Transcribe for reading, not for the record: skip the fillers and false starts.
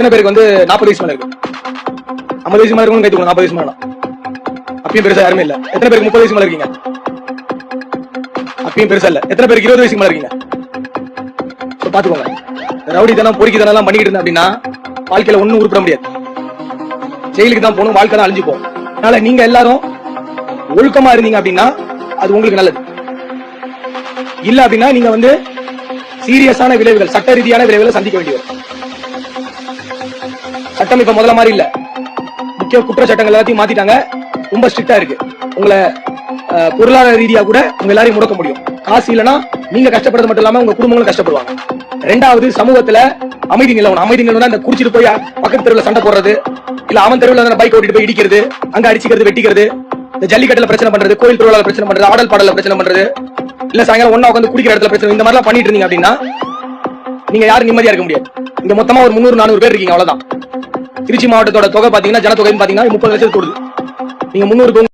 எத்தனை பேருக்கு வந்து 40 வயசு மேல இருக்கு? 50 வயசு மேல இருக்கும் கை தூக்கணும். 40 வயசு மேல அப்பயும் பெருசா யாருமே இல்ல. எத்தனை பேருக்கு 30 வயசு மேல இருக்கீங்க? அப்பயும் பெருசா இல்ல. எத்தனை பேருக்கு 20 வயசு மேல இருக்கீங்க? பாத்துக்கோங்க. ரவுடித்தனம் பொறுக்கித்தனம் எல்லாம் பண்ணிக்கிட்டு இருந்தா அப்படின்னா வாழ்க்கையில ஒண்ணும் உருப்பட முடியாது. ஜெயிலுக்கு தான் போகணும், வாழ்க்கை தான் அழிஞ்சு போகும். அதனால நீங்க எல்லாரும் ஒழுக்கமா இருந்தீங்க அப்படின்னா அது உங்களுக்கு நல்லது. இல்ல அப்படின்னா நீங்க வந்து சீரியஸான விளைவுகள், சட்ட ரீதியான விளைவுகளை சந்திக்க வேண்டியது. சட்டம் இப்ப முதல்ல மாதிரி இல்ல. முக்கிய குற்ற சட்டங்கள் எல்லாத்தையும் மாத்திட்டாங்க. ரொம்ப ஸ்ட்ரிக்டா இருக்கு. உங்களை பொருளாதார ரீதியா கூட உங்க எல்லாரையும் முடக்க முடியும். காசு இல்லைன்னா நீங்க கஷ்டப்படுறது மட்டும் இல்லாம உங்க குடும்பங்களும் கஷ்டப்படுவாங்க. ரெண்டாவது, சமூகத்துல அமைதி நிலவணும். அமைதி நிலவனா இந்த குடிச்சிட்டு போய் பக்கத்து தெருவில் சண்டை போடுறது, இல்ல அவன் தெருவில் பைக் ஓட்டிட்டு போய் இடிக்கிறது, அங்க அடிச்சுக்கிறது, வெட்டிக்கிறது, இந்த ஜல்லிக்கட்டுல பிரச்சனை பண்றது, கோயில் திருவிழால பிரச்சனை பண்றது, ஆடல் பாடல பிரச்சனை பண்றது, இல்ல சாயங்காலம் ஒண்ணா உட்காந்து குடிக்கிற இடத்துல பிரச்சனை, இந்த மாதிரிலாம் பண்ணிட்டு இருந்தீங்க அப்படின்னா நீங்க யாரும் நிம்மதியா இருக்க முடியாது. இங்க மொத்தமா ஒரு 300-400 பேர் இருக்கீங்க, அவ்வளவுதான். திருச்சி மாவட்டத்தோட தொகை பாத்தீங்கன்னா, ஜனத்தொகைன்னு பாத்தீங்கன்னா 30 லட்சம் கூடுது. நீங்க 300